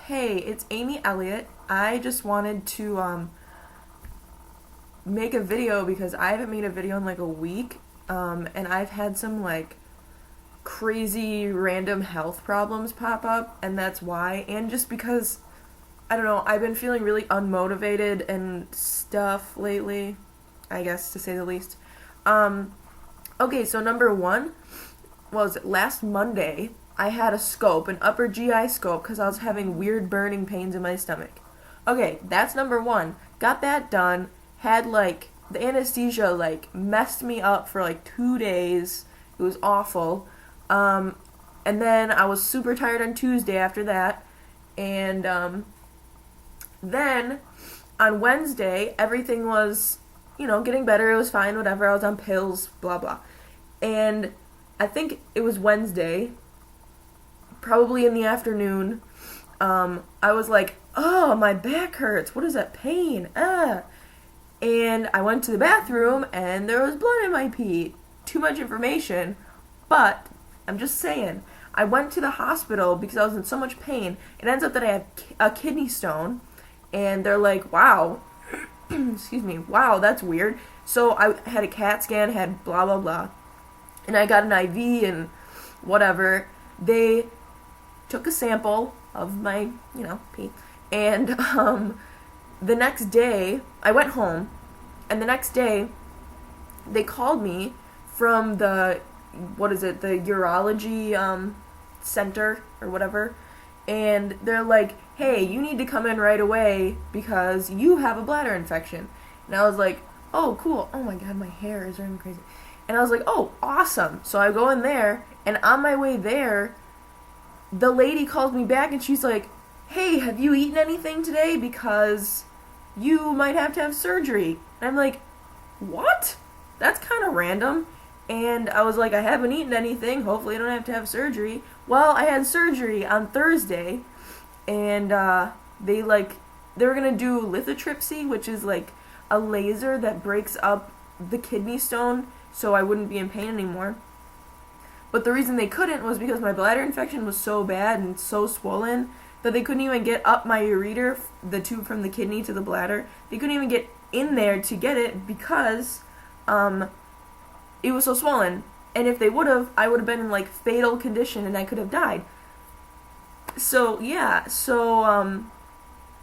Hey, it's Amy Elliott. I just wanted to make a video because I haven't made a video in like a week, and I've had some like crazy random health problems pop up, and that's why. And just because I don't know, I've been feeling really unmotivated and stuff lately, I guess to say the least. Um, okay, so number one was last Monday. I had a scope, an upper GI scope, because I was having weird burning pains in my stomach. Okay, that's number one. Got that done. Had like the anesthesia like messed me up for like 2 days. It was awful. Um, and then I was super tired on Tuesday after that. And then on Wednesday, everything was, getting better. It was fine, whatever. I was on pills, blah, blah. And I think it was Wednesday, probably in the afternoon. I was like, oh, my back hurts. What is that pain? And I went to the bathroom and there was blood in my pee. Too much information, but I'm just saying. I went to the hospital because I was in so much pain. It ends up that I have a kidney stone, and they're like, wow, excuse me, wow, that's weird. So I had a CAT scan, had blah, blah, blah, and I got an IV and whatever. They took a sample of my, pee, and the next day, I went home, and the next day, they called me from the urology center or whatever, and they're like, hey, you need to come in right away because you have a bladder infection. And I was like, oh, cool. Oh my god, my hair is running crazy. And I was like, oh, awesome. So I go in there, and on my way there, the lady calls me back and she's like, hey, have you eaten anything today? Because you might have to have surgery. And I'm like, what? That's kind of random. And I was like, I haven't eaten anything. Hopefully I don't have to have surgery. Well, I had surgery on Thursday, and they were going to do lithotripsy, which is like a laser that breaks up the kidney stone so I wouldn't be in pain anymore. But the reason they couldn't was because my bladder infection was so bad and so swollen that they couldn't even get up my ureter, the tube from the kidney to the bladder. They couldn't even get in there to get it because it was so swollen. And if they would have, I would have been in like fatal condition and I could have died. So yeah,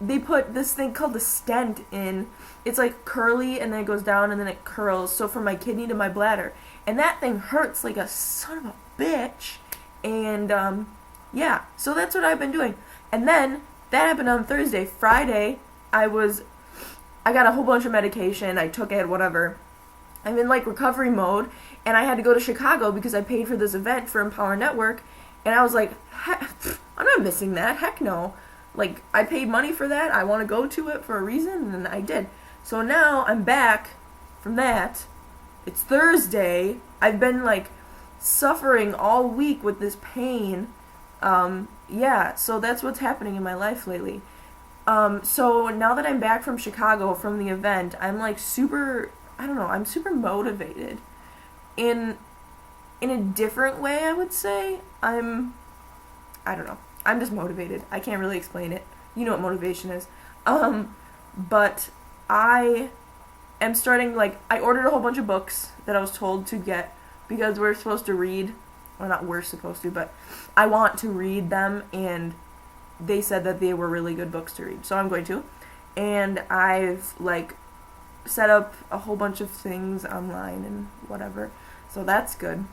they put this thing called the stent in. It's like curly and then it goes down and then it curls. So from my kidney to my bladder. And that thing hurts like a son of a bitch. And yeah, so that's what I've been doing. And then that happened on Thursday. Friday, I got a whole bunch of medication. I took it, whatever. I'm in like recovery mode, and I had to go to Chicago because I paid for this event for Empower Network. And I was like, I'm not missing that. Heck no. Like, I paid money for that. I want to go to it for a reason, and I did. So now I'm back from that. It's Thursday. I've been like suffering all week with this pain. Yeah, so that's what's happening in my life lately. So now that I'm back from Chicago from the event, I'm like I'm super motivated. In a different way, I would say. I don't know. I'm just motivated. I can't really explain it. You know what motivation is. But I am starting, I ordered a whole bunch of books that I was told to get because we're supposed to read. Well, not we're supposed to, but I want to read them, and they said that they were really good books to read. So I'm going to. And I've, set up a whole bunch of things online and whatever. So that's good.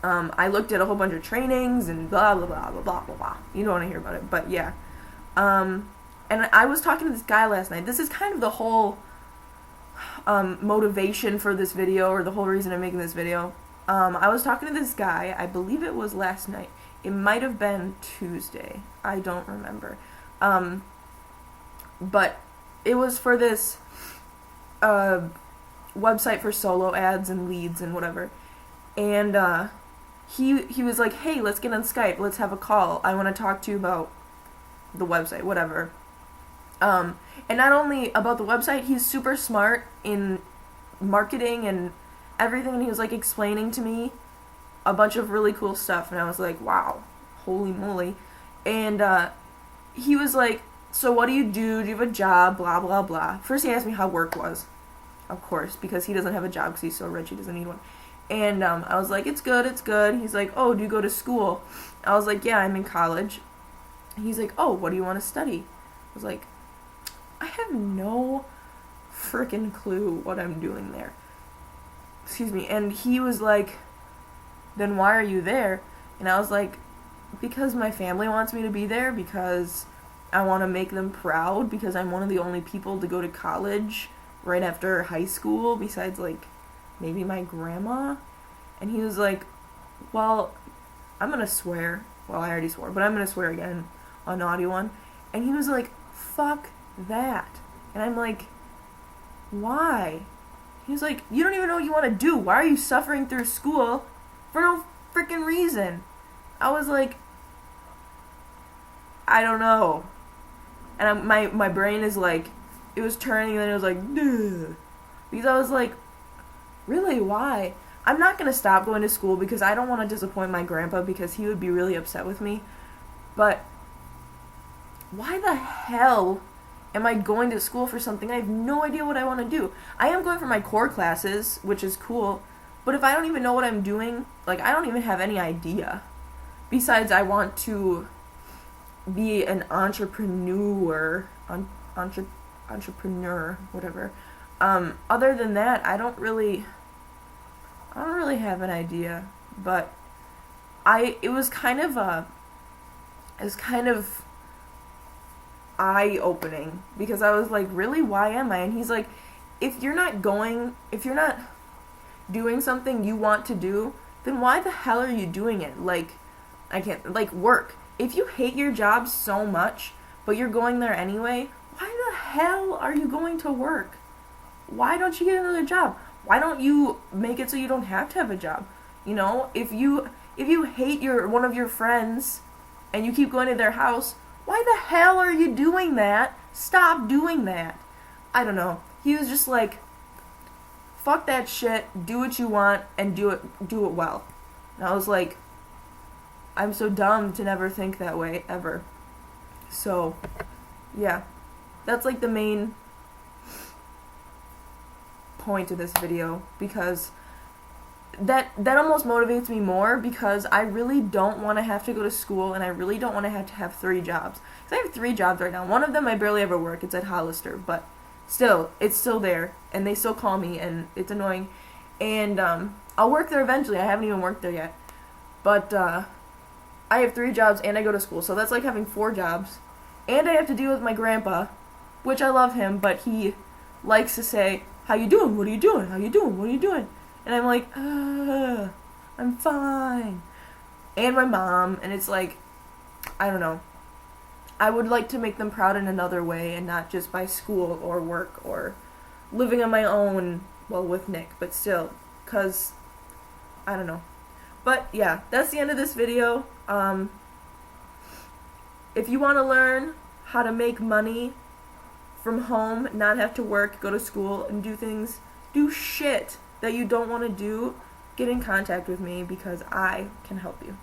I looked at a whole bunch of trainings and blah, blah, blah, blah, blah, blah, blah. You don't want to hear about it, but yeah. And I was talking to this guy last night. This is kind of the whole motivation for this video, or the whole reason I'm making this video. I was talking to this guy. I believe it was last night. It might have been Tuesday. I don't remember. But it was for this website for solo ads and leads and whatever. And he was like, hey, let's get on Skype. Let's have a call. I want to talk to you about the website, whatever. And not only about the website, he's super smart in marketing and everything. And he was explaining to me a bunch of really cool stuff. And I was like, wow, holy moly. And he was like, so what do you do? Do you have a job? Blah, blah, blah. First he asked me how work was, of course, because he doesn't have a job because he's so rich he doesn't need one. And I was like, it's good, it's good. He's like, oh, do you go to school? I was like, yeah, I'm in college. He's like, oh, what do you want to study? I was like, I have no freaking clue what I'm doing there. Excuse me. And he was like, then why are you there? And I was like, because my family wants me to be there, because I want to make them proud, because I'm one of the only people to go to college right after high school, besides, like, maybe my grandma. And he was like, well, I'm going to swear. Well, I already swore, but I'm going to swear again on Naughty One. And he was like, fuck that. And I'm like, why? He was like, you don't even know what you want to do. Why are you suffering through school for no freaking reason? I was like, I don't know. And my brain is like, it was turning and then it was like, duh. Because I was like, really, why? I'm not going to stop going to school because I don't want to disappoint my grandpa because he would be really upset with me. But why the hell am I going to school for something I have no idea what I want to do? I am going for my core classes, which is cool. But if I don't even know what I'm doing, like, I don't even have any idea. Besides, I want to be an entrepreneur, whatever. Other than that, I don't really have an idea. But it was kind of eye-opening, because I was like, really, why am I? And he's like, if you're not doing something you want to do, then why the hell are you doing it? Like, I can't, like, work. If you hate your job so much, but you're going there anyway, why the hell are you going to work? Why don't you get another job? Why don't you make it so you don't have to have a job? You know, if you hate one of your friends and you keep going to their house, why the hell are you doing that? Stop doing that. I don't know. He was just like, fuck that shit, do what you want, and do it well. And I was like, I'm so dumb to never think that way, ever. So, yeah. That's like the main point of this video, because that almost motivates me more, because I really don't want to have to go to school, and I really don't want to have 3 jobs. Because I have 3 jobs right now. One of them I barely ever work. It's at Hollister, but still, it's still there, and they still call me, and it's annoying. And I'll work there eventually. I haven't even worked there yet. But I have 3 jobs, and I go to school, so that's like having 4 jobs. And I have to deal with my grandpa, which I love him, but he likes to say, how you doing? What are you doing? How you doing? What are you doing? And I'm like, I'm fine. And my mom, and it's like, I don't know. I would like to make them proud in another way, and not just by school or work or living on my own, well, with Nick, but still, because, I don't know. But, yeah, that's the end of this video. If you want to learn how to make money from home, not have to work, go to school, and do shit that you don't want to do, get in contact with me, because I can help you.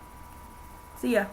See ya.